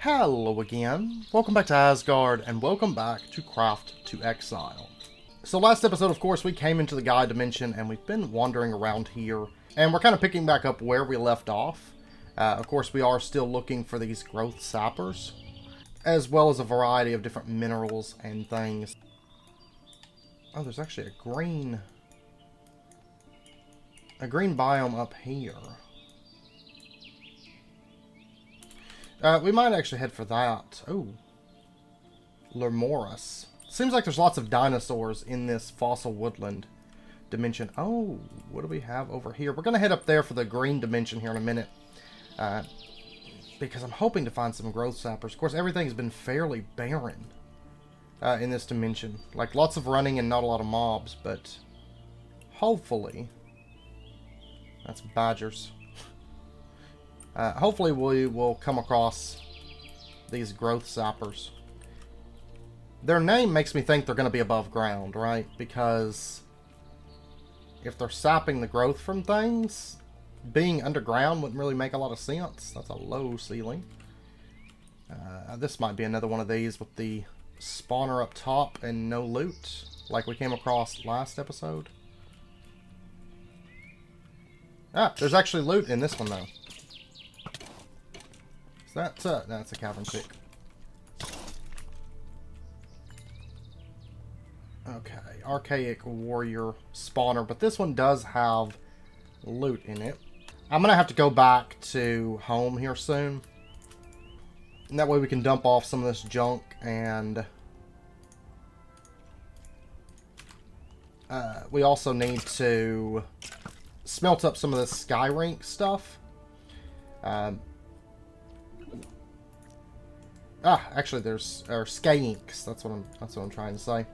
Hello again, welcome back to Asgard, and welcome back to Craft to Exile. So last episode, of course, we came into the Gaia dimension, and we've been wandering around here, and we're kind of picking back up where we left off. Of course, we are still looking for these growth sappers, as well as a variety of different minerals and things. Oh, there's actually a green biome up here. We might actually head for that. Oh. Lermoris. Seems like there's lots of dinosaurs in this fossil woodland dimension. Oh, what do we have over here? We're going to head up there for the green dimension here in a minute. Because I'm hoping to find some growth sappers. Of course, everything's been fairly barren in this dimension. Like, lots of running and not a lot of mobs, but hopefully... That's badgers. Hopefully we will come across these growth sappers. Their name makes me think they're going to be above ground, right? Because if they're sapping the growth from things, being underground wouldn't really make a lot of sense. That's a low ceiling. This might be another one of these with the spawner up top and no loot, like we came across last episode. Ah, there's actually loot in this one, though. That's a cavern chick. Okay, Archaic Warrior spawner, but this one does have loot in it. I'm gonna have to go back to home here soon. And that way we can dump off some of this junk and... we also need to smelt up some of this sky rank stuff. Actually, there's skanks. That's what I'm trying to say.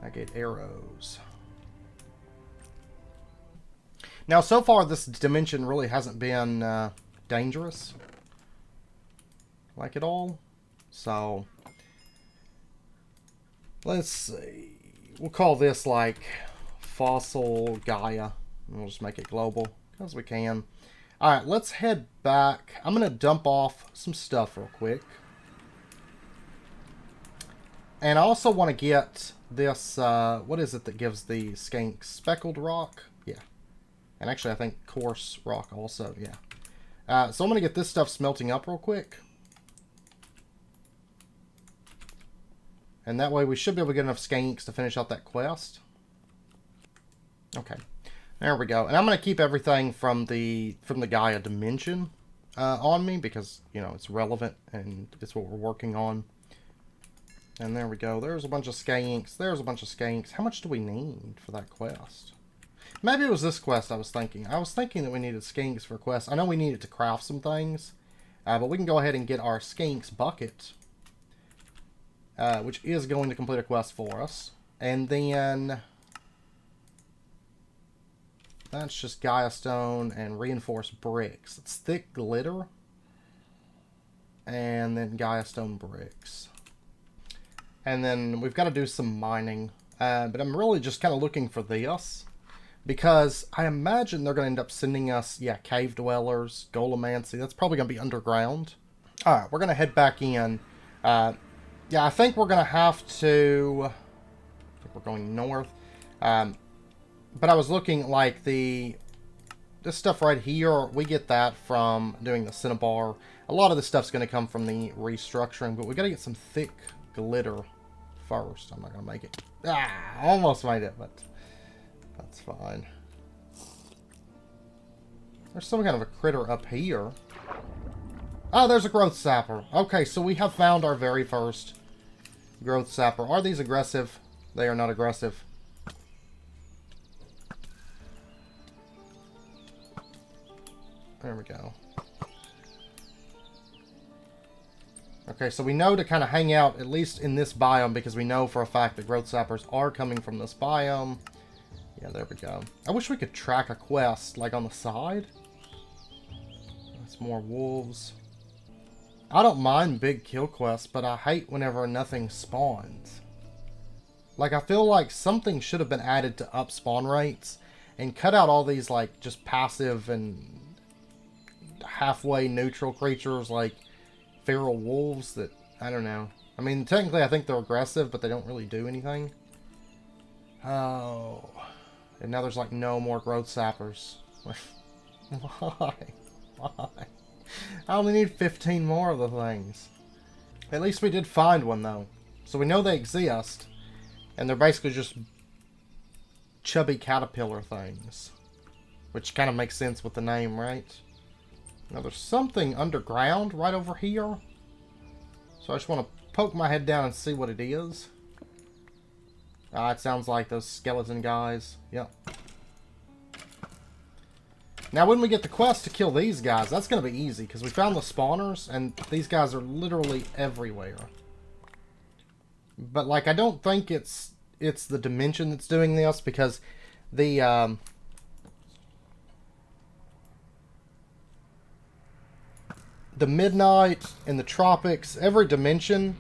I get arrows. Now, so far, this dimension really hasn't been dangerous, like at all. So, let's see. We'll call this like Fossil Gaia. We'll just make it global because we can. All right, let's head back. I'm gonna dump off some stuff real quick. And I also want to get this, what is it that gives the skank? Speckled rock? Yeah. And actually, I think coarse rock also, yeah. So I'm going to get this stuff smelting up real quick. And that way we should be able to get enough skanks to finish out that quest. Okay. There we go. And I'm going to keep everything from the Gaia dimension on me because, you know, it's relevant and it's what we're working on. And there we go. There's a bunch of skanks. There's a bunch of skanks. How much do we need for that quest? Maybe it was this quest I was thinking. I was thinking that we needed skanks for a quest. I know we needed to craft some things. But we can go ahead and get our skanks bucket. Which is going to complete a quest for us. And then... that's just Gaia stone and reinforced bricks. It's thick glitter. And then Gaia stone bricks. And then we've got to do some mining. But I'm really just kind of looking for this. Because I imagine they're going to end up sending us, yeah, cave dwellers, golemancy. That's probably going to be underground. Alright, we're going to head back in. Yeah, I think we're going to have to... I think we're going north. But I was looking like this stuff right here, we get that from doing the Cinnabar. A lot of this stuff's going to come from the restructuring, but we got to get some thick glitter first. I'm not going to make it. Almost made it, but that's fine. There's some kind of a critter up here. Oh, there's a growth sapper. Okay, so we have found our very first growth sapper. Are these aggressive? They are not aggressive. There we go. Okay, so we know to kind of hang out, at least in this biome, because we know for a fact that growth sappers are coming from this biome. Yeah, there we go. I wish we could track a quest, like, on the side. That's more wolves. I don't mind big kill quests, but I hate whenever nothing spawns. Like, I feel like something should have been added to up spawn rates and cut out all these, like, just passive and halfway neutral creatures, like feral wolves that, I don't know. I mean, technically I think they're aggressive, but they don't really do anything. Oh. And now there's like no more growth sappers. Why? Why? I only need 15 more of the things. At least we did find one though. So we know they exist. And they're basically just chubby caterpillar things. Which kind of makes sense with the name, right? Now there's something underground right over here. So I just want to poke my head down and see what it is. Ah, it sounds like those skeleton guys. Yep. Now when we get the quest to kill these guys, that's going to be easy. Because we found the spawners, and these guys are literally everywhere. But, like, I don't think it's the dimension that's doing this. Because the midnight and the tropics, every dimension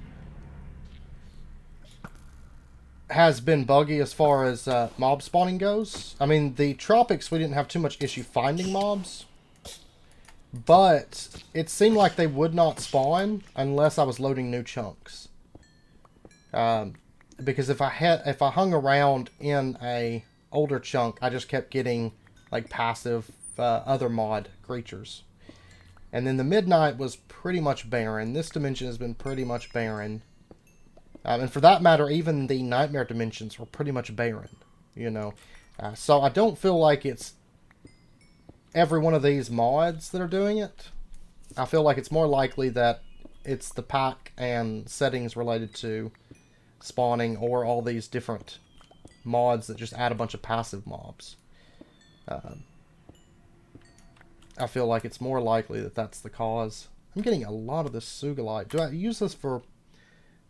has been buggy as far as mob spawning goes. I mean, the tropics we didn't have too much issue finding mobs, but it seemed like they would not spawn unless I was loading new chunks. Because if I hung around in a older chunk, I just kept getting like passive other mod creatures. And then the midnight was pretty much barren. This dimension has been pretty much barren. And for that matter, even the nightmare dimensions were pretty much barren, you know. So I don't feel like it's every one of these mods that are doing it. I feel like it's more likely that it's the pack and settings related to spawning or all these different mods that just add a bunch of passive mobs. I feel like it's more likely that that's the cause. I'm getting a lot of this Sugalite. Do I use this for...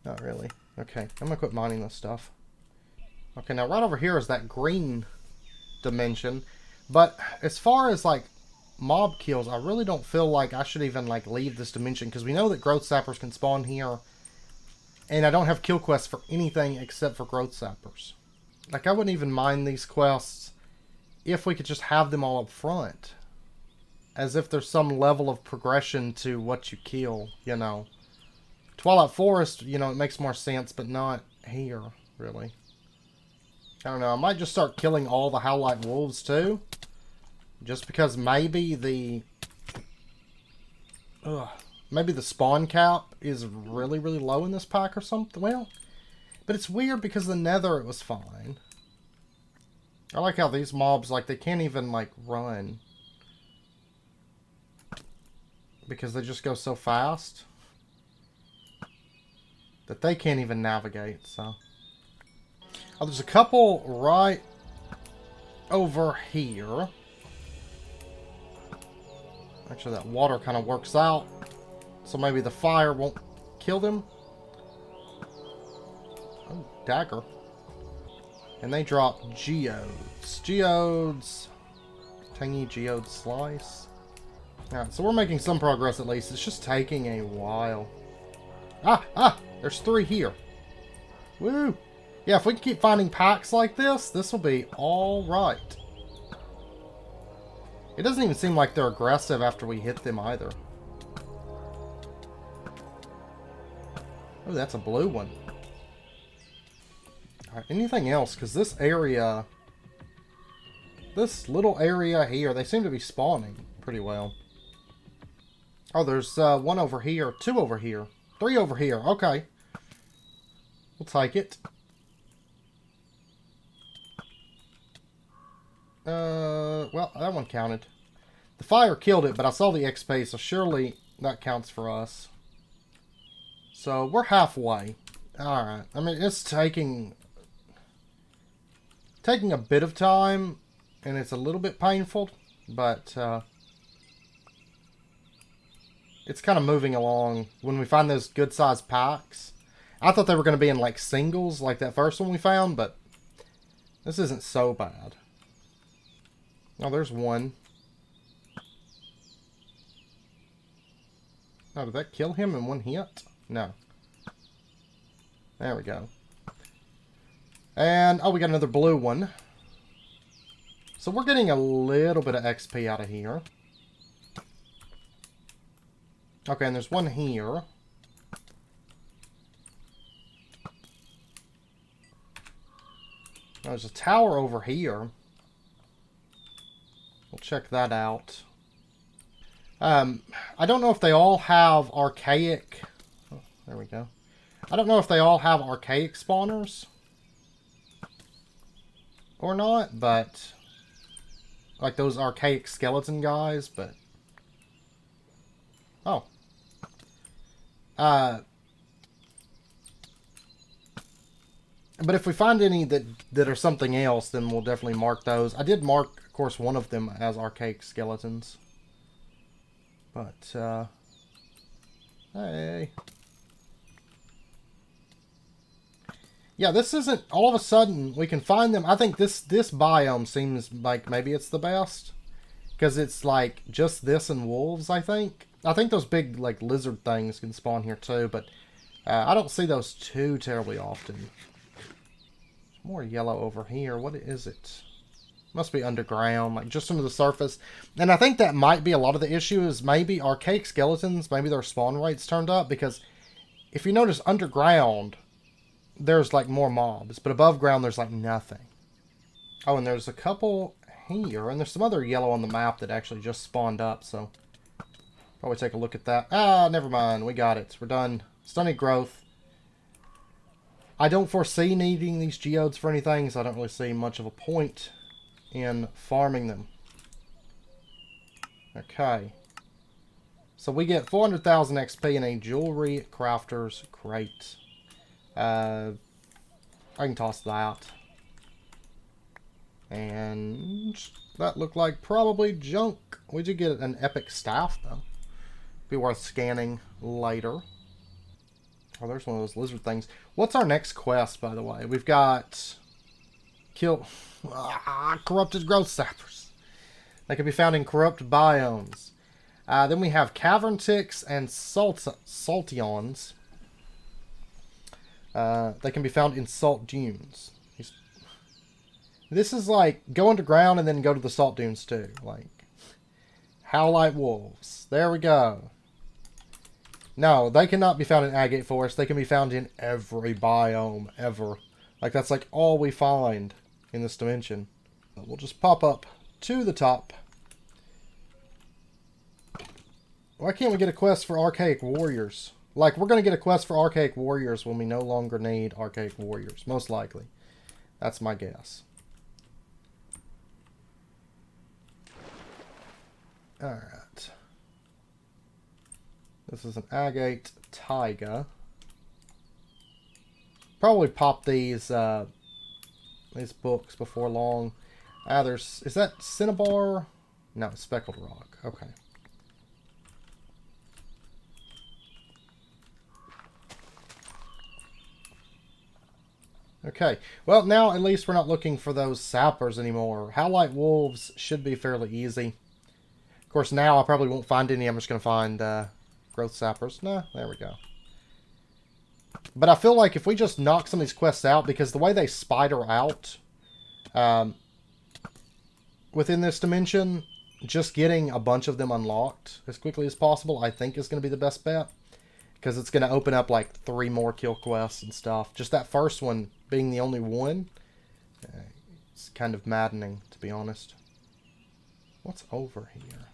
Not really. Okay, I'm going to quit mining this stuff. Okay, now right over here is that green dimension. But as far as, like, mob kills, I really don't feel like I should even, like, leave this dimension. Because we know that growth sappers can spawn here. And I don't have kill quests for anything except for growth sappers. Like, I wouldn't even mind these quests if we could just have them all up front. As if there's some level of progression to what you kill, you know. Twilight Forest, you know, it makes more sense, but not here, really. I don't know, I might just start killing all the Howlite Wolves, too. Just because maybe the... maybe the spawn cap is really, really low in this pack or something. Well, but it's weird because the Nether, it was fine. I like how these mobs, like, they can't even, like, run. Because they just go so fast that they can't even navigate, so. Oh, there's a couple right over here. Actually, that water kind of works out. So maybe the fire won't kill them. Oh, dagger. And they drop geodes. Geodes. Tangy geode slice. Alright, so we're making some progress at least. It's just taking a while. There's 3 here. Woo! Yeah, if we can keep finding packs like this will be alright. It doesn't even seem like they're aggressive after we hit them either. Oh, that's a blue one. Alright, anything else? Because this area... This little area here, they seem to be spawning pretty well. Oh, there's 1 over here, 2 over here, 3 over here. Okay. We'll take it. Well, that one counted. The fire killed it, but I saw the XP, so surely that counts for us. So, we're halfway. Alright. I mean, it's taking a bit of time, and it's a little bit painful, but, it's kind of moving along. When we find those good-sized packs, I thought they were going to be in, like, singles, like that first one we found, but this isn't so bad. Oh, there's one. Oh, did that kill him in one hit? No. There we go. And, oh, we got another blue one. So we're getting a little bit of XP out of here. Okay, and there's one here. There's a tower over here. We'll check that out. I don't know if they all have archaic... Oh, there we go. I don't know if they all have archaic spawners. Or not, but... Like those archaic skeleton guys, but... Oh. But if we find any that are something else, then we'll definitely mark those. I did mark, of course, one of them as archaic skeletons. But, hey. Yeah, this isn't... All of a sudden, we can find them. I think this biome seems like maybe it's the best. Because it's like just this and wolves, I think. I think those big, like, lizard things can spawn here too, but I don't see those too terribly often. More yellow over here. What is it? Must be underground, like just under the surface. And I think that might be a lot of the issue is maybe archaic skeletons, maybe their spawn rates turned up, because if you notice underground, there's like more mobs, but above ground there's like nothing. Oh, and there's a couple here, and there's some other yellow on the map that actually just spawned up, so probably take a look at that. Ah, never mind, we got it. We're done. Stunning growth. I don't foresee needing these geodes for anything, so I don't really see much of a point in farming them. Okay. So we get 400,000 XP in a jewelry crafter's crate. I can toss that. And that looked like probably junk. We did get an epic staff, though. Be worth scanning later. Oh, there's one of those lizard things. What's our next quest, by the way? We've got... Kill... corrupted growth sappers. They can be found in corrupt biomes. Then we have cavern ticks and saltions. They can be found in salt dunes. This is like go underground and then go to the salt dunes too. Like Howlite wolves. There we go. No, they cannot be found in agate forest. They can be found in every biome ever. Like that's like all we find in this dimension. We'll just pop up to the top. Why can't we get a quest for Archaic Warriors? Like, we're going to get a quest for Archaic Warriors when we no longer need Archaic Warriors. Most likely. That's my guess. Alright. This is an agate taiga. Probably pop these books before long. There's... Is that Cinnabar? No, it's speckled rock. Okay. Okay, well now at least we're not looking for those sappers anymore. Howlite wolves should be fairly easy. Of course now I probably won't find any. I'm just going to find growth sappers. Nah, there we go. But I feel like if we just knock some of these quests out, because the way they spider out within this dimension, just getting a bunch of them unlocked as quickly as possible I think is going to be the best bet. Because it's going to open up like 3 more kill quests and stuff. Just that first one being the only one, it's kind of maddening, to be honest. What's over here?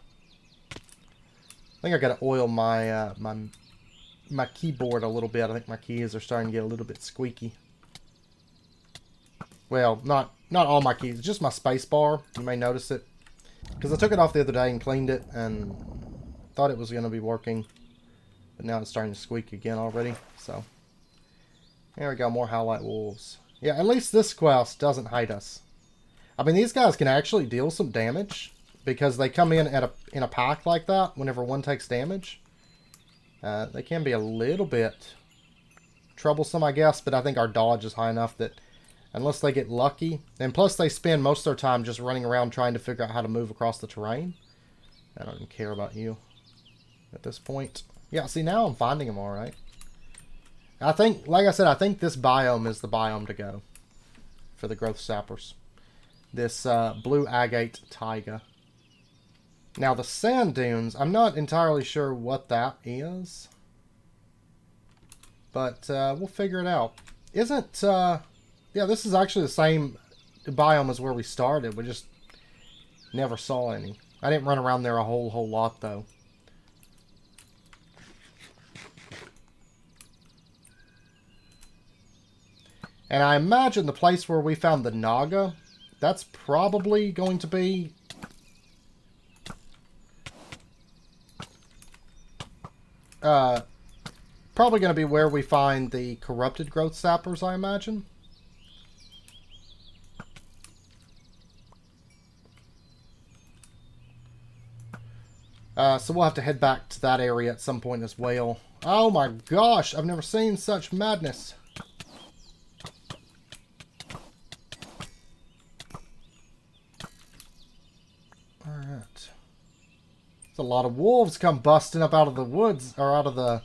I think I got to oil my my keyboard a little bit. I think my keys are starting to get a little bit squeaky. Well, not all my keys, just my space bar. You may notice it. Because I took it off the other day and cleaned it and thought it was going to be working. But now it's starting to squeak again already, so. There we go, more Howlite wolves. Yeah, at least this quest doesn't hate us. I mean, these guys can actually deal some damage, because they come in in a pack like that whenever one takes damage. They can be a little bit troublesome, I guess, but I think our dodge is high enough that unless they get lucky, and plus they spend most of their time just running around trying to figure out how to move across the terrain. I don't even care about you at this point. Yeah, see, now I'm finding them all right. I think, like I said, I think this biome is the biome to go for the growth sappers. This blue agate taiga. Now the sand dunes, I'm not entirely sure what that is. But we'll figure it out. Isn't, yeah, this is actually the same biome as where we started. We just never saw any. I didn't run around there a whole lot, though. And I imagine the place where we found the Naga, that's probably going to be... probably going to be where we find the corrupted growth sappers, I imagine. So we'll have to head back to that area at some point as well. Oh my gosh, I've never seen such madness. Alright. There's a lot of wolves come busting up out of the woods, or out of the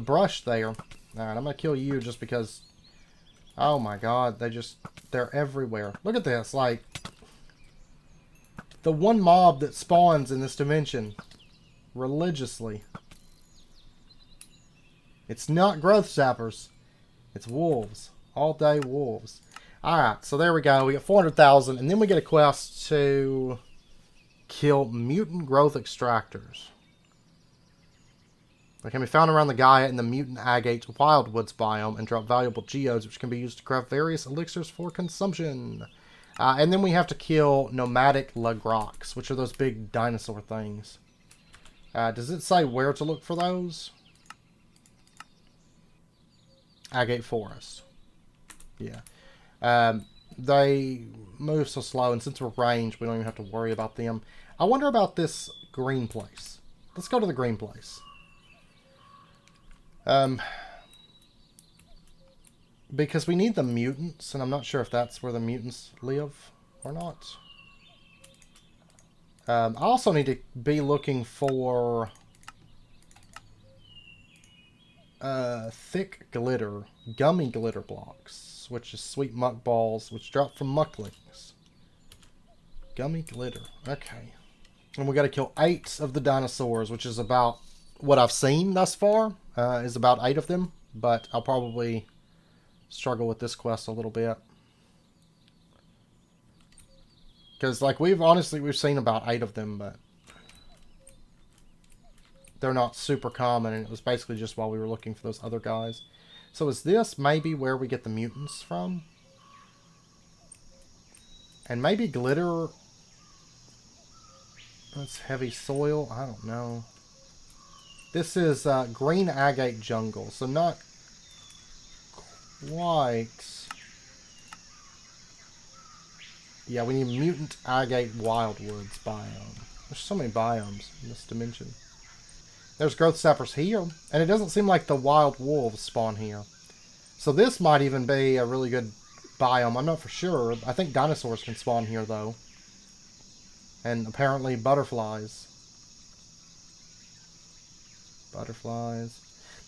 brush there. Alright, I'm gonna kill you just because... Oh my god, they're everywhere. Look at this, like... The one mob that spawns in this dimension religiously. It's not growth sappers. It's wolves. All day wolves. Alright, so there we go. We get 400,000, and then we get a quest to kill mutant growth extractors. They can be found around the Gaia in the mutant agate wildwoods biome and drop valuable geodes, which can be used to craft various elixirs for consumption. And then we have to kill nomadic lagrox, which are those big dinosaur things. Does it say where to look for those? Agate forest. Yeah. They move so slow, and since we're ranged, we don't even have to worry about them. I wonder about this green place. Let's go to the green place. Because we need the mutants, and I'm not sure if that's where the mutants live or not. I also need to be looking for thick glitter, gummy glitter blocks, which is sweet muck balls, which drop from mucklings. Gummy glitter. Okay. And we got to kill 8 of the dinosaurs, which is about what I've seen thus far, is about 8 of them, but I'll probably struggle with this quest a little bit. Because, like, we've seen about 8 of them, but they're not super common, and it was basically just while we were looking for those other guys. So is this maybe where we get the mutants from? And maybe glitter... That's heavy soil? I don't know. This is green agate jungle, so not quite... Yeah, we need mutant agate wildwoods biome. There's so many biomes in this dimension. There's growth sappers here, and it doesn't seem like the wild wolves spawn here. So this might even be a really good biome. I'm not for sure. I think dinosaurs can spawn here, though. And apparently butterflies. Butterflies.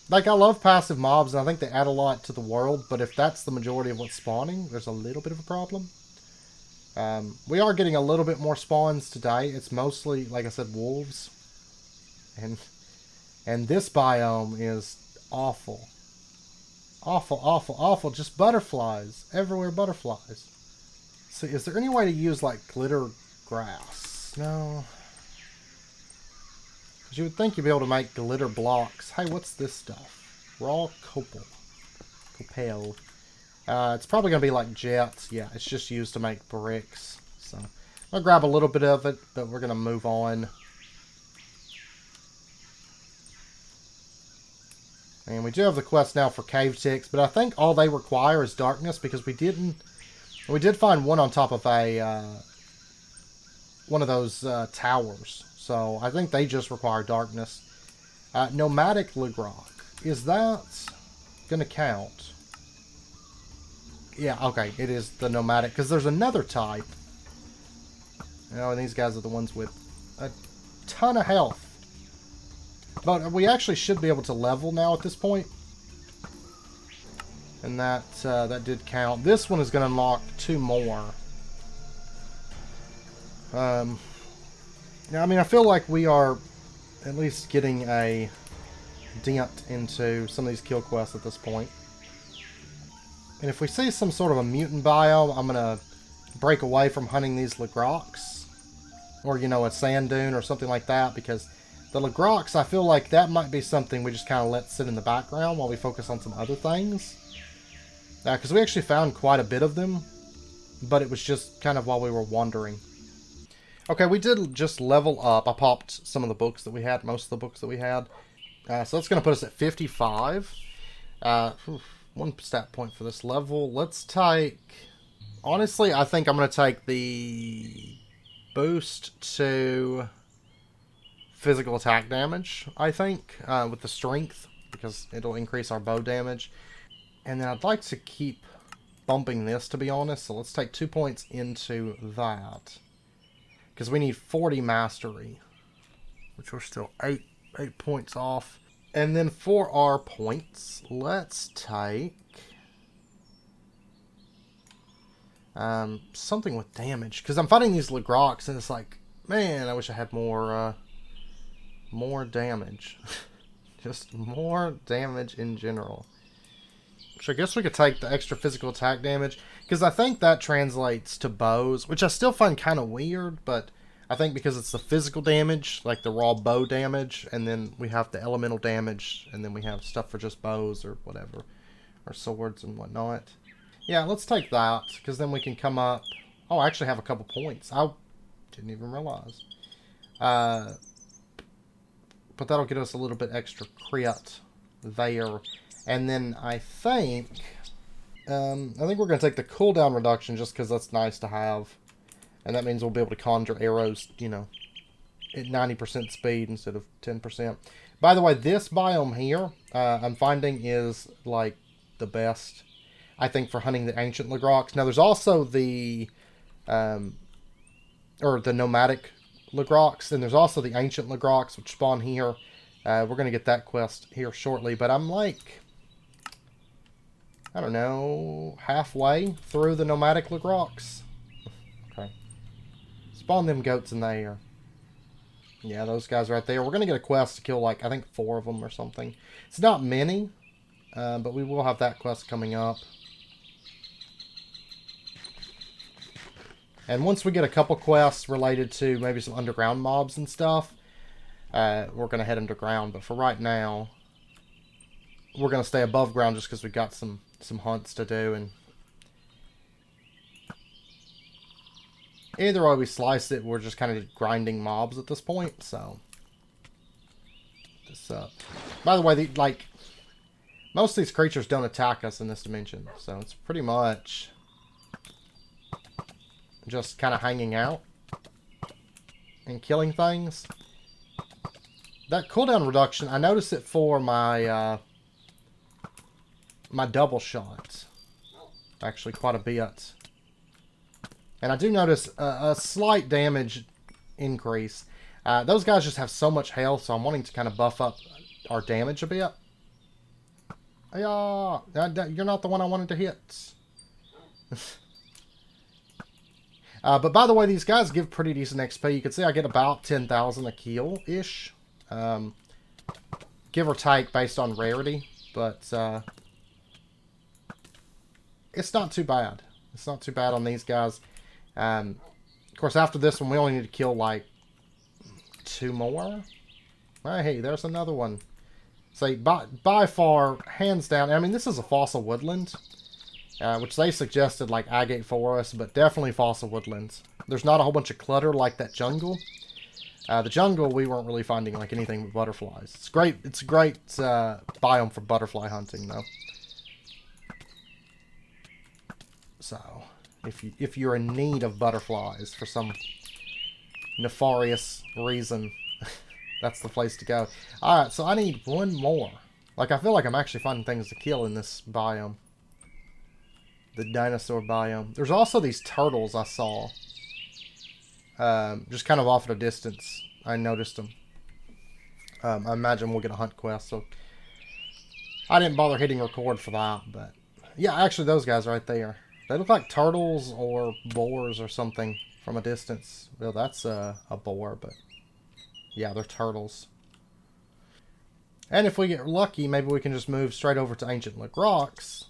Like, I love passive mobs, and I think they add a lot to the world, but if that's the majority of what's spawning, there's a little bit of a problem. We are getting a little bit more spawns today. It's mostly, like I said, wolves. And this biome is awful. Awful, awful, awful. Just butterflies. Everywhere butterflies. So is there any way to use, like, glitter grass? No. Because you would think you'd be able to make glitter blocks. Hey, what's this stuff? Raw copal. Copal. It's probably going to be like jets. Yeah, it's just used to make bricks. So I'll grab a little bit of it, but we're going to move on. And we do have the quest now for cave ticks, but I think all they require is darkness, because we did find one on top of a one of those towers. So I think they just require darkness. Nomadic Lagrock. Is that going to count? Yeah, okay, it is the nomadic, because there's another type. You know, and these guys are the ones with a ton of health. But we actually should be able to level now at this point. And that did count. This one is going to unlock 2 more. Now, I mean, I feel like we are at least getting a dent into some of these kill quests at this point. And if we see some sort of a mutant biome, I'm going to break away from hunting these Lagrox. Or, you know, a sand dune or something like that. Because the Lagrox, I feel like that might be something we just kind of let sit in the background while we focus on some other things. Because we actually found quite a bit of them. But it was just kind of while we were wandering. Okay, we did just level up. I popped some of the books that we had, most of the books that we had. So that's going to put us at 55. One stat point for this level. Let's take... Honestly, I think I'm going to take the boost to physical attack damage, I think, with the strength, because it'll increase our bow damage. And then I'd like to keep bumping this, to be honest. So let's take 2 points into that. Because we need 40 mastery, which we're still 8 points off. And then for our points, let's take something with damage. Because I'm fighting these Lagrox, and it's like, man, I wish I had more damage. Just more damage in general. So I guess we could take the extra physical attack damage, because I think that translates to bows, which I still find kind of weird, but I think because it's the physical damage, like the raw bow damage, and then we have the elemental damage, and then we have stuff for just bows or whatever, or swords and whatnot. Yeah, let's take that, because then we can come up... Oh, I actually have a couple points. I didn't even realize. But that'll get us a little bit extra crit there. And then I think we're going to take the cooldown reduction just because that's nice to have. And that means we'll be able to conjure arrows, you know, at 90% speed instead of 10%. By the way, this biome here, I'm finding is, like, the best, I think, for hunting the ancient Lagrox. Now, there's also the, the nomadic Lagrox, and there's also the ancient Lagrox, which spawn here. We're going to get that quest here shortly, but I'm like... I don't know, halfway through the nomadic Lagrox. Okay. Spawn them goats in there. Yeah, those guys right there. We're going to get a quest to kill, like, I think 4 of them or something. It's not many, but we will have that quest coming up. And once we get a couple quests related to maybe some underground mobs and stuff, we're going to head underground. But for right now, we're going to stay above ground just because we've got some hunts to do, and either way we slice it, we're just kind of grinding mobs at this point. So this by the way, like, most of these creatures don't attack us in this dimension, so it's pretty much just kind of hanging out and killing things. That cooldown reduction, I noticed it for my my double shot, actually quite a bit, and I do notice a slight damage increase. Those guys just have so much health, so I'm wanting to kind of buff up our damage a bit. Yeah, you're not the one I wanted to hit. But by the way, these guys give pretty decent XP. You can see I get about 10,000 a kill ish, give or take based on rarity, but it's not too bad. It's not too bad on these guys. Of course, after this one, we only need to kill, like, 2 more. Hey, there's another one. So, by far, hands down, I mean, this is a fossil woodland, which they suggested, like, agate forest, but definitely fossil woodlands. There's not a whole bunch of clutter like that jungle. The jungle, we weren't really finding, like, anything but butterflies. It's great. It's a great biome for butterfly hunting, though. So, if you're in need of butterflies for some nefarious reason, that's the place to go. Alright, so I need 1 more. Like, I feel like I'm actually finding things to kill in this biome. The dinosaur biome. There's also these turtles I saw. Just kind of off at a distance. I noticed them. I imagine we'll get a hunt quest, so I didn't bother hitting record for that, but yeah, actually those guys right there. They look like turtles or boars or something from a distance. Well, that's a boar, but Yeah, they're turtles. And if we get lucky, maybe we can just move straight over to Ancient Lagrox.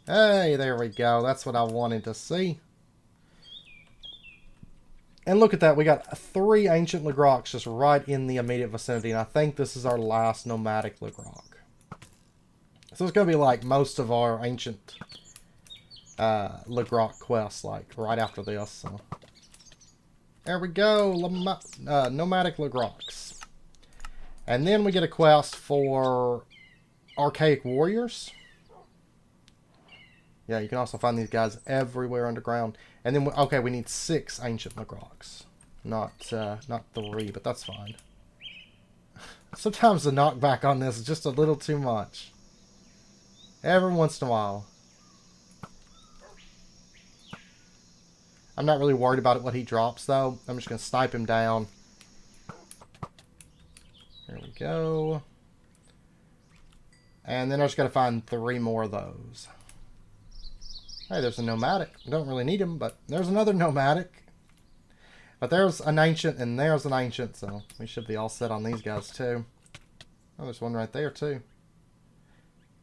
Hey, there we go. That's what I wanted to see. And look at that. We got 3 Ancient Lagrox just right in the immediate vicinity. And I think this is our last nomadic Lagrox. So it's going to be like most of our Ancient Lagrox quests, like right after this. So there we go. Nomadic Lagrox. And then we get a quest for Archaic Warriors. Yeah, you can also find these guys everywhere underground. And then, okay, we need 6 Ancient Lagrox. Not 3, but that's fine. Sometimes the knockback on this is just a little too much. Every once in a while. I'm not really worried about what he drops, though. I'm just going to snipe him down. There we go. And then I just got to find 3 more of those. Hey, there's a nomadic. We don't really need him, but there's another nomadic. But there's an ancient and there's an ancient, so we should be all set on these guys too. Oh, there's one right there too.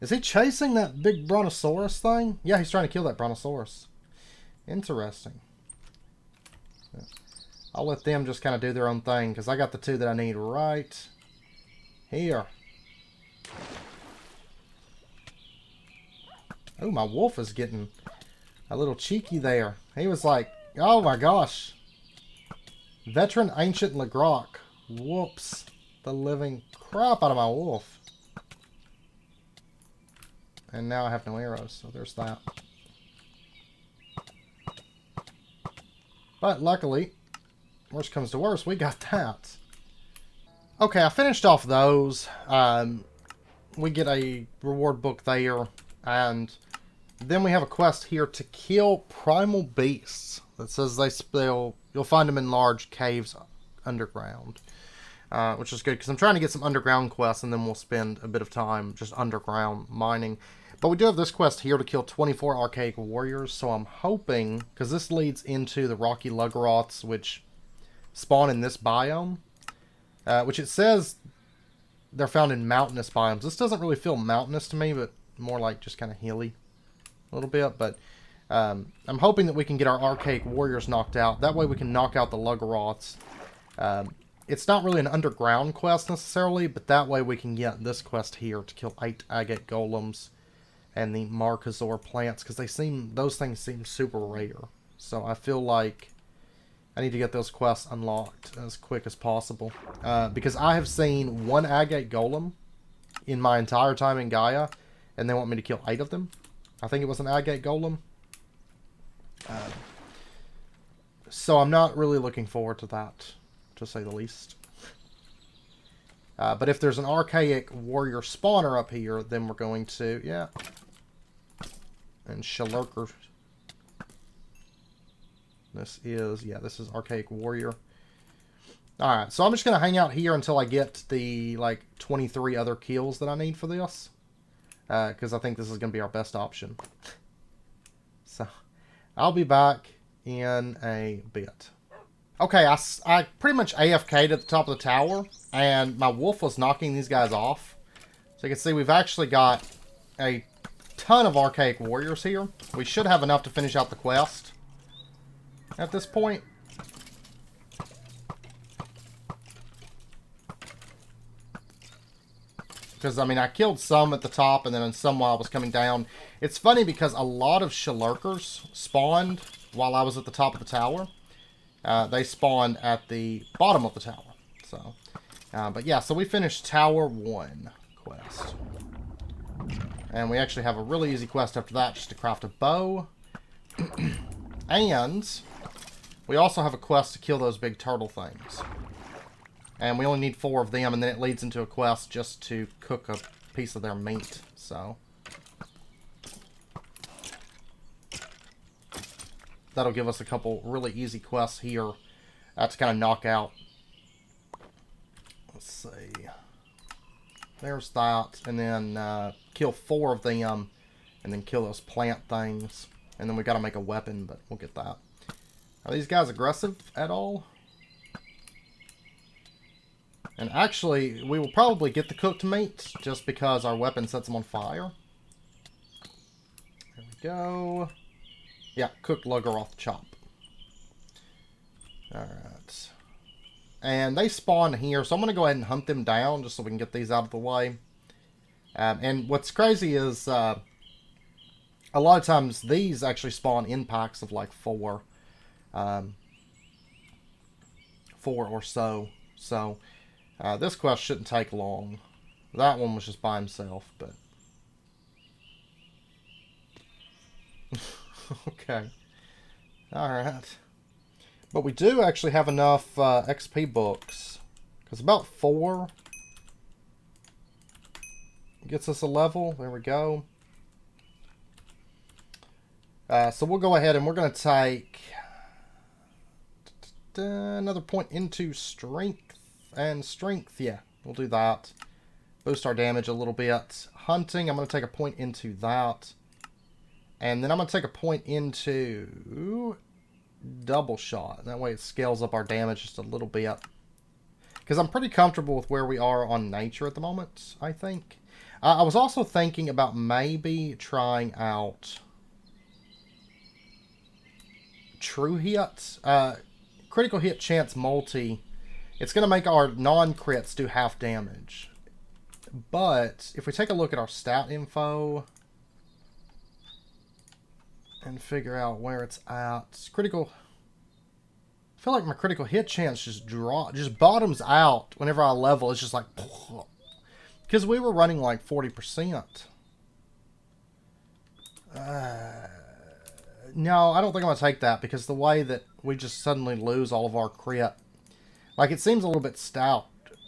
Is he chasing that big brontosaurus thing? Yeah, he's trying to kill that brontosaurus. Interesting. Yeah. I'll let them just kind of do their own thing, because I got the 2 that I need right here. Oh, my wolf is getting a little cheeky there. He was like, oh my gosh. Veteran Ancient Lagrox. Whoops. The living crap out of my wolf. And now I have no arrows, so there's that. But luckily, worst comes to worst, we got that. Okay, I finished off those. We get a reward book there, and then we have a quest here to kill primal beasts. That says you'll find them in large caves underground, which is good because I'm trying to get some underground quests, and then we'll spend a bit of time just underground mining. But we do have this quest here to kill 24 Archaic Warriors, so I'm hoping, because this leads into the Rocky Lugaroths, which spawn in this biome, which it says they're found in mountainous biomes. This doesn't really feel mountainous to me, but more like just kind of hilly a little bit. But I'm hoping that we can get our Archaic Warriors knocked out. That way we can knock out the Lugaroths. It's not really an underground quest necessarily, but that way we can get this quest here to kill 8 agate golems and the Markazor plants, because those things seem super rare. So I feel like I need to get those quests unlocked as quick as possible. Because I have seen 1 agate golem in my entire time in Gaia, and they want me to kill 8 of them. I think it was an agate golem. So I'm not really looking forward to that, to say the least. But if there's an Archaic Warrior spawner up here, then we're going to, yeah. And Shulker. This is Archaic Warrior. Alright, so I'm just going to hang out here until I get the, 23 other kills that I need for this. Because I think this is going to be our best option. So, I'll be back in a bit. Okay, I pretty much AFK'd at the top of the tower, and my wolf was knocking these guys off. So you can see we've actually got a ton of Archaic Warriors here. We should have enough to finish out the quest at this point. Because, I mean, I killed some at the top, and then some while I was coming down. It's funny because a lot of Shulkers spawned while I was at the top of the tower. They spawned at the bottom of the tower. So, but yeah, so we finished Tower 1 quest. And we actually have a really easy quest after that, just to craft a bow. And we also have a quest to kill those big turtle things. And we only need 4 of them, and then it leads into a quest just to cook a piece of their meat. So that'll give us a couple really easy quests here to kind of knock out. Let's see. There's that. And then kill 4 of them, and then kill those plant things. And then we got to make a weapon, but we'll get that. Are these guys aggressive at all? And actually, we will probably get the cooked meat just because our weapon sets them on fire. There we go. Yeah, cooked Luggeroth chop. Alright. And they spawn here, so I'm going to go ahead and hunt them down just so we can get these out of the way. And what's crazy is a lot of times these actually spawn in packs of like 4. 4 or so. So this quest shouldn't take long. That one was just by himself, but... Okay. Alright. But we do actually have enough XP books. Because about 4 gets us a level. There we go. So we'll go ahead and we're going to take another point into strength. And strength, yeah, we'll do that. Boost our damage a little bit. Hunting, I'm going to take a point into that. And then I'm going to take a point into double shot. That way it scales up our damage just a little bit. Because I'm pretty comfortable with where we are on nature at the moment, I think. I was also thinking about maybe trying out true hit. Critical hit chance multi. It's going to make our non-crits do half damage. But if we take a look at our stat info and figure out where it's at, critical... I feel like my critical hit chance just bottoms out whenever I level. It's just like... Because we were running like 40%. No, I don't think I'm going to take that because the way that we just suddenly lose all of our crit. Like, it seems a little bit stout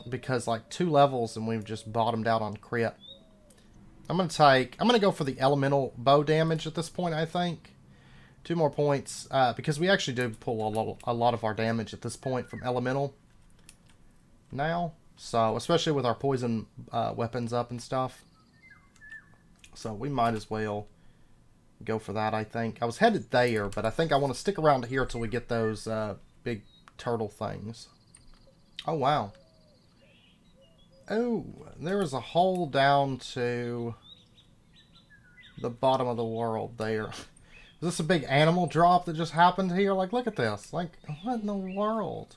because, like, 2 levels and we've just bottomed out on crit. I'm going to go for the elemental bow damage at this point, I think. 2 more points because we actually do pull a lot of our damage at this point from elemental now. So, especially with our poison weapons up and stuff. So, we might as well go for that, I think. I was headed there, but I think I want to stick around here until we get those big turtle things. Oh, wow. Oh, there is a hole down to the bottom of the world there. Is this a big animal drop that just happened here? Like, look at this. Like, what in the world?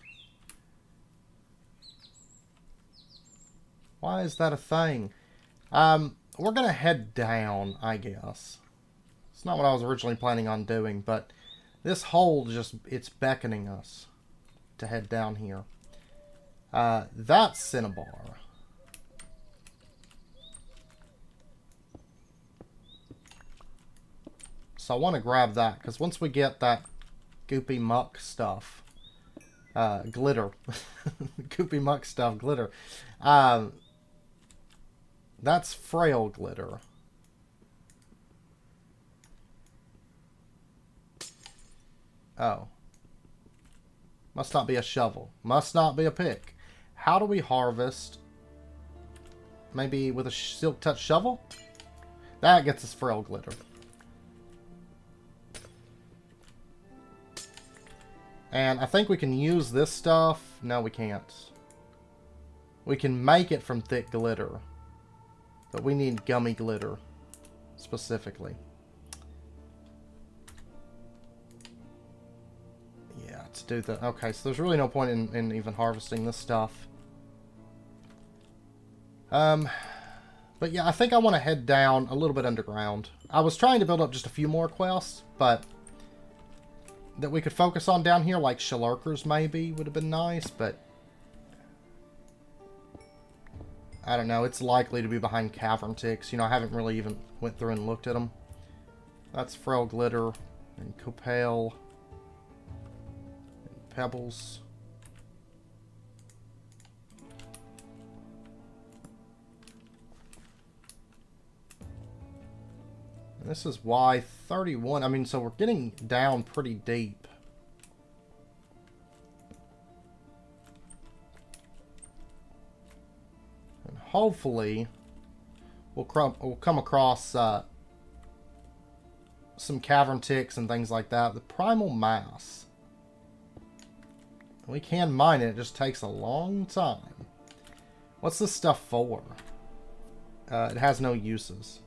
Why is that a thing? We're going to head down, I guess. It's not what I was originally planning on doing, but this hole just, it's beckoning us to head down here. That's Cinnabar. So I want to grab that, because once we get that goopy muck stuff, glitter, goopy muck stuff, glitter, that's frail glitter. Oh. Must not be a shovel. Must not be a pick. How do we harvest? Maybe with a silk touch shovel? That gets us frail glitter. And I think we can use this stuff. No, we can't. We can make it from thick glitter. But we need gummy glitter. Specifically. Yeah, to do that. Okay, so there's really no point in even harvesting this stuff. But yeah, I think I want to head down a little bit underground. I was trying to build up just a few more quests, but that we could focus on down here, like Shulker's maybe, would have been nice, but I don't know. It's likely to be behind cavern ticks. You know, I haven't really even went through and looked at them. That's frail glitter and copal and pebbles. This is Y31. I mean, so we're getting down pretty deep. And hopefully, we'll come across some cavern ticks and things like that. The primal mass. We can mine it. It just takes a long time. What's this stuff for? It has no uses.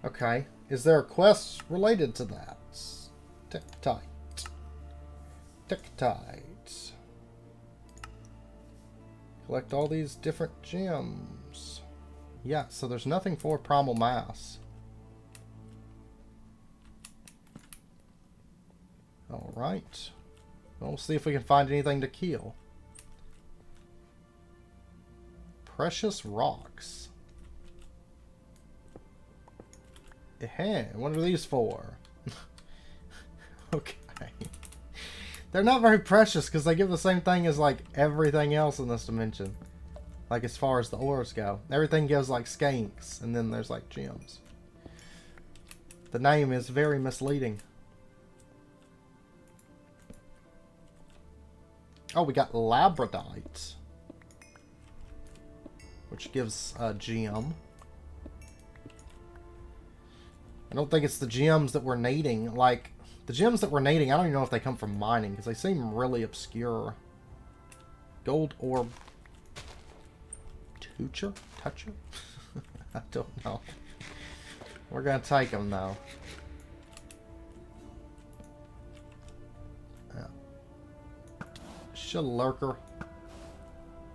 Okay. Is there a quest related to that? Tektite. Tektite. Collect all these different gems. Yeah, so there's nothing for primal mass. Alright. Well, we'll see if we can find anything to kill. Precious rocks. Hey, what are these for? Okay. They're not very precious because they give the same thing as like everything else in this dimension. Like as far as the ores go. Everything gives like skanks and then there's like gems. The name is very misleading. Oh, we got labradite. Which gives a gem. I don't think it's the gems that we're needing. Like, the gems that we're needing, I don't even know if they come from mining, because they seem really obscure. Gold orb. Toucher? I don't know. We're going to take them, though. Lurker.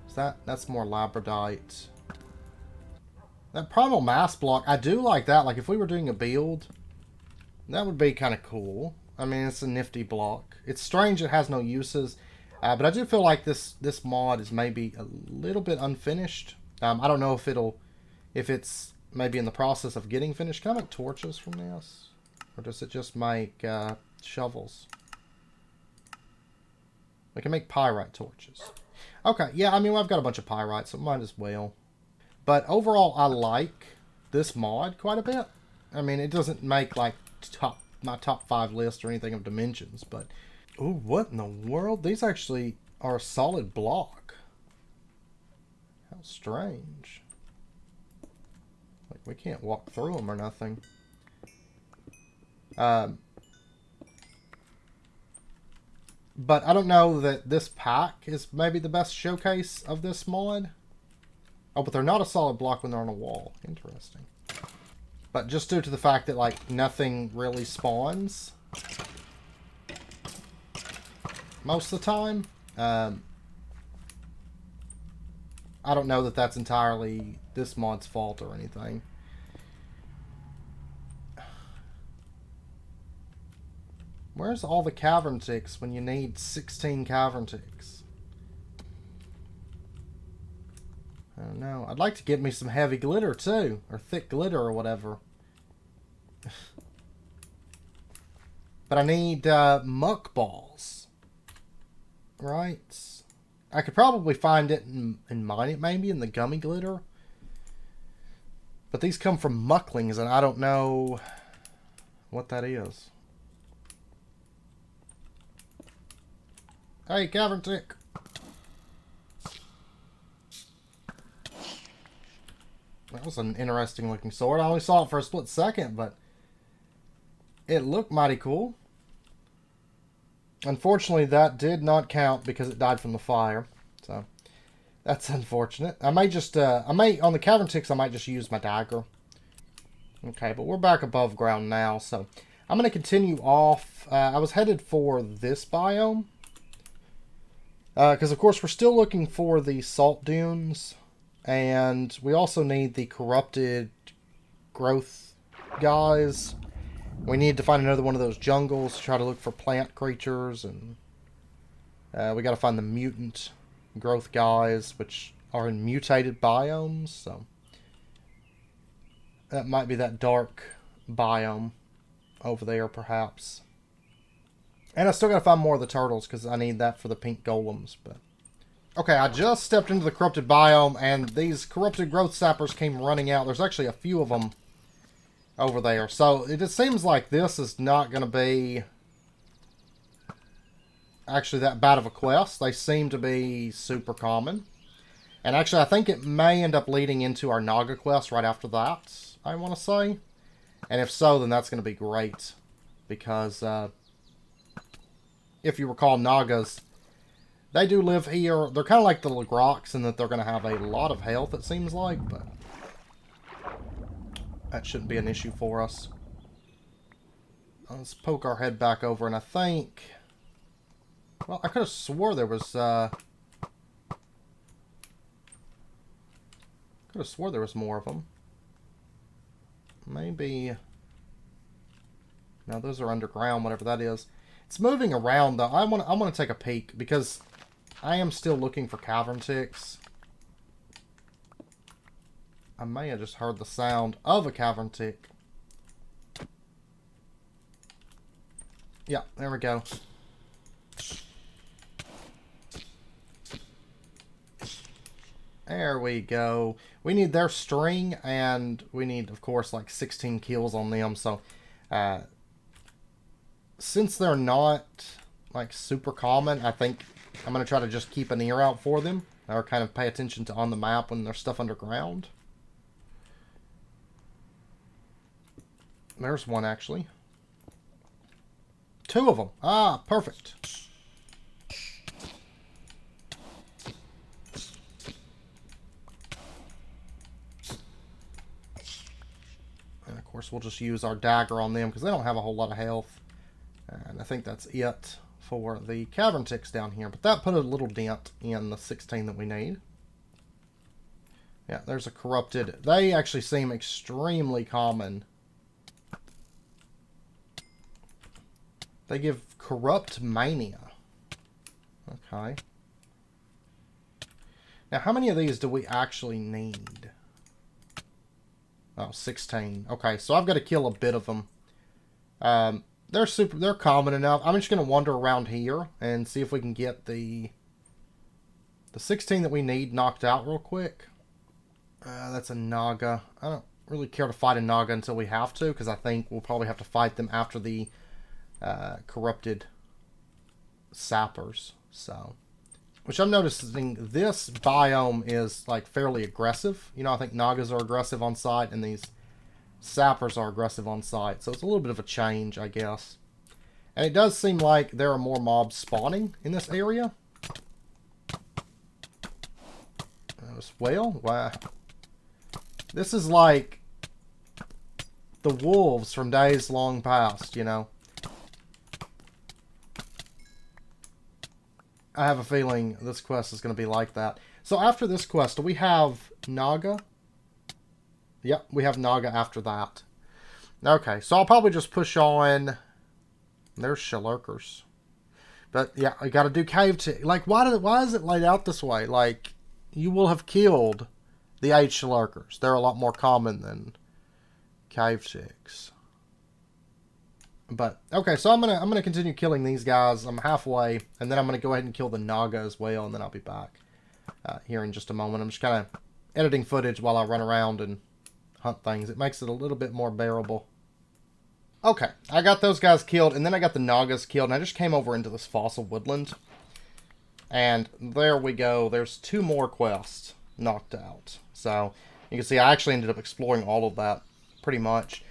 Is that's more labradite. That primal mass block, I do like that. Like if we were doing a build, that would be kind of cool. I mean, it's a nifty block. It's strange it has no uses, but I do feel like this mod is maybe a little bit unfinished. I don't know if it's maybe in the process of getting finished. Can I make torches from this, or does it just make shovels? We can make pyrite torches. Okay, yeah, I mean, I've got a bunch of pyrite, so might as well. But overall, I like this mod quite a bit. I mean, it doesn't make, like, my top 5 list or anything of dimensions, but... Ooh, what in the world? These actually are a solid block. How strange. Like, we can't walk through them or nothing. But I don't know that this pack is maybe the best showcase of this mod. Oh, but they're not a solid block when they're on a wall. Interesting. But just due to the fact that, like, nothing really spawns most of the time, I don't know that that's entirely this mod's fault or anything. Where's all the cavern ticks when you need 16 cavern ticks? I don't know. I'd like to get me some heavy glitter too. Or thick glitter or whatever. But I need muck balls. Right? I could probably find it and mine it maybe in the gummy glitter. But these come from mucklings and I don't know what that is. Hey, cavern tick. That was an interesting looking sword. I only saw it for a split second, but it looked mighty cool. Unfortunately, that did not count because it died from the fire. So, that's unfortunate. I may just, on the cavern ticks, I might just use my dagger. Okay, but we're back above ground now, so I'm going to continue off. I was headed for this biome. Because, of course, we're still looking for the salt dunes. And we also need the corrupted growth guys. We need to find another one of those jungles to try to look for plant creatures. And we got to find the mutant growth guys, which are in mutated biomes. So that might be that dark biome over there, perhaps. And I still got to find more of the turtles because I need that for the pink golems. But okay, I just stepped into the corrupted biome and these corrupted growth sappers came running out. There's actually a few of them over there. So it just seems like this is not going to be actually that bad of a quest. They seem to be super common. And actually I think it may end up leading into our Naga quest right after that, I want to say. And if so, then that's going to be great. Because... if you recall, Nagas They do live here. They're kind of like the Lagrox in that they're going to have a lot of health, it seems like, but that shouldn't be an issue for us. Let's poke our head back over, and I think... Well, I could have swore there was... Could have swore there was more of them. Maybe... No, those are underground, whatever that is. It's moving around, though. I want to take a peek, because I am still looking for cavern ticks. I may have just heard the sound of a cavern tick. Yeah, there we go. There we go. We need their string, and we need, of course, like 16 kills on them. So, since they're not, like, super common, I think I'm going to try to just keep an ear out for them. Or kind of pay attention to on the map when there's stuff underground. There's one, actually. 2 of them. Ah, perfect. And of course, we'll just use our dagger on them because they don't have a whole lot of health. And I think that's it for the cavern ticks down here. But that put a little dent in the 16 that we need. Yeah, there's a corrupted. They actually seem extremely common. They give corrupt mania. Okay. Now, how many of these do we actually need? Oh, 16. Okay, so I've got to kill a bit of them. They're common enough. I'm just going to wander around here and see if we can get the 16 that we need knocked out real quick. That's a Naga. I don't really care to fight a Naga until we have to, because I think we'll probably have to fight them after the corrupted sappers. So, which I'm noticing this biome is like fairly aggressive. You know, I think Nagas are aggressive on sight, and these sappers are aggressive on sight. So it's a little bit of a change, I guess. And it does seem like there are more mobs spawning in this area as well. Wow. This is like the wolves from days long past, you know. I have a feeling this quest is going to be like that. So after this quest, do we have Naga? Yep, we have Naga after that. Okay, so I'll probably just push on. There's Shulkers. But yeah, I got to do cave tick. Like, why is it laid out this way? Like, you will have killed the 8 Shulkers. They're a lot more common than cave ticks. But okay, so I'm gonna continue killing these guys. I'm halfway, and then I'm gonna go ahead and kill the Naga as well, and then I'll be back here in just a moment. I'm just kind of editing footage while I run around and hunt things. It makes it a little bit more bearable. Okay, I got those guys killed, and then I got the Nagas killed, and I just came over into this fossil woodland, and there we go. There's 2 more quests knocked out. So you can see I actually ended up exploring all of that pretty much.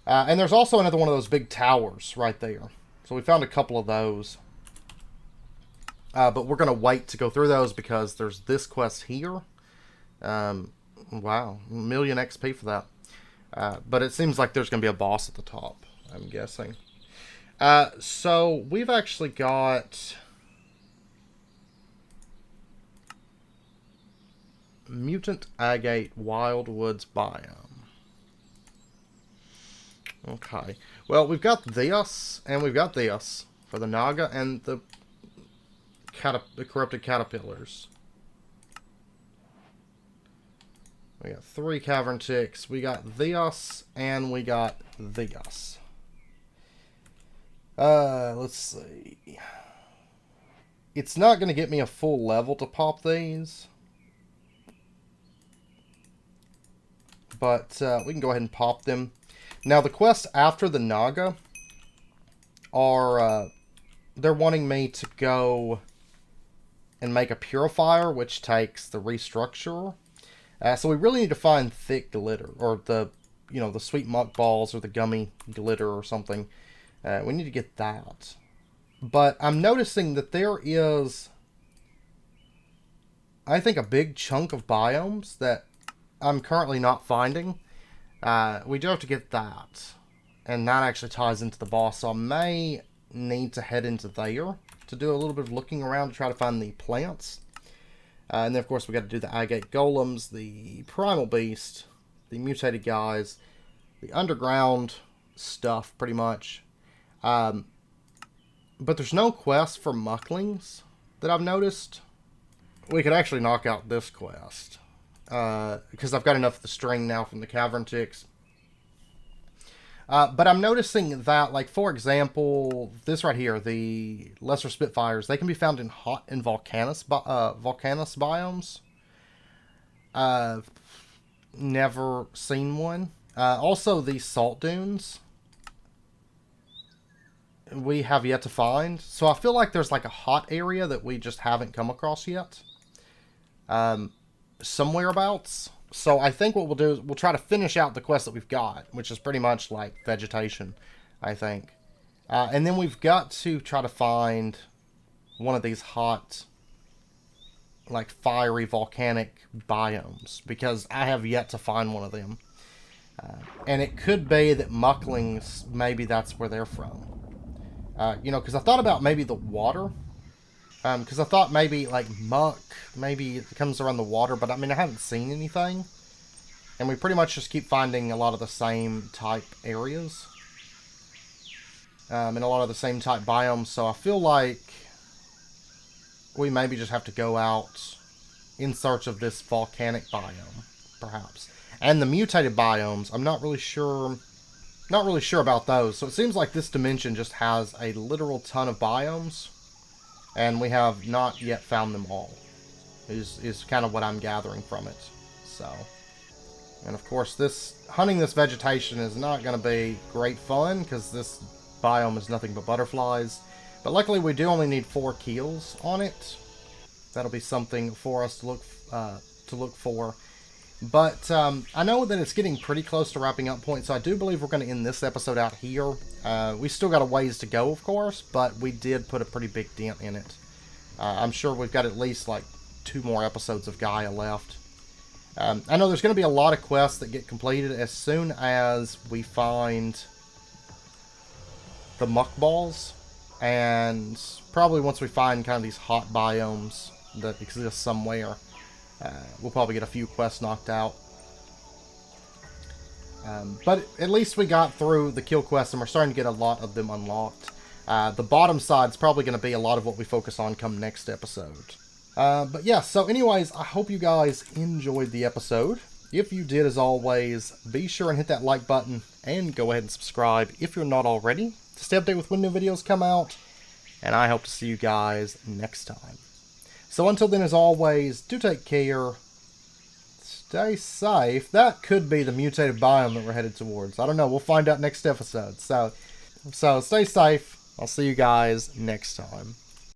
And there's also another one of those big towers right there. So we found a couple of those. But we're going to wait to go through those because there's this quest here. Wow, 1 million XP for that. But it seems like there's going to be a boss at the top, I'm guessing. So we've actually got Mutant Agate Wildwoods Biome. Okay. Well, we've got this, and we've got this for the Naga and the corrupted caterpillars. We got 3 cavern ticks. We got this, and we got this. Let's see. It's not going to get me a full level to pop these. But we can go ahead and pop them. Now, the quests after the Naga are, they're wanting me to go and make a purifier, which takes the restructure. So we really need to find thick glitter, or the sweet muck balls, or the gummy glitter, or something. We need to get that. But I'm noticing that there is I think, a big chunk of biomes that I'm currently not finding. We do have to get that. And that actually ties into the boss, so I may need to head into there to do a little bit of looking around to try to find the plants. And then, of course, we got to do the agate golems, the primal beast, the mutated guys, the underground stuff, pretty much. But there's no quest for mucklings that I've noticed. We could actually knock out this quest, because I've got enough of the string now from the cavern ticks. But I'm noticing that, like, for example, this right here, the Lesser Spitfires, they can be found in hot and volcanous biomes. Never seen one. Also, the salt dunes, we have yet to find. So I feel like there's, like, a hot area that we just haven't come across yet. Somewhereabouts. So I think what we'll do is we'll try to finish out the quest that we've got, which is pretty much like vegetation, I think. And then we've got to try to find one of these hot, like, fiery volcanic biomes, because I have yet to find one of them. And it could be that mucklings, maybe that's where they're from. You know, because I thought about maybe the water. Because I thought maybe, like, muck, maybe it comes around the water, but I mean, I haven't seen anything. And we pretty much just keep finding a lot of the same type areas. And a lot of the same type biomes, so I feel like we maybe just have to go out in search of this volcanic biome, perhaps. And the mutated biomes, I'm not really sure about those. So it seems like this dimension just has a literal ton of biomes. And we have not yet found them all, is kind of what I'm gathering from it. So, and of course, hunting this vegetation is not going to be great fun, because this biome is nothing but butterflies. But luckily, we do only need 4 kills on it. That'll be something for us to look for. But I know that it's getting pretty close to wrapping up point, so I do believe we're going to end this episode out here. We still got a ways to go, of course, but we did put a pretty big dent in it. I'm sure we've got at least, like, 2 more episodes of Gaia left. I know there's going to be a lot of quests that get completed as soon as we find the muck balls, and probably once we find kind of these hot biomes that exist somewhere. We'll probably get a few quests knocked out. But at least we got through the kill quests, and we're starting to get a lot of them unlocked. The bottom side's probably going to be a lot of what we focus on come next episode. But yeah, so anyways, I hope you guys enjoyed the episode. If you did, as always, be sure and hit that like button, and go ahead and subscribe if you're not already, to stay updated with when new videos come out. And I hope to see you guys next time. So until then, as always, do take care, stay safe. That could be the mutated biome that we're headed towards. I don't know, we'll find out next episode. So stay safe. I'll see you guys next time.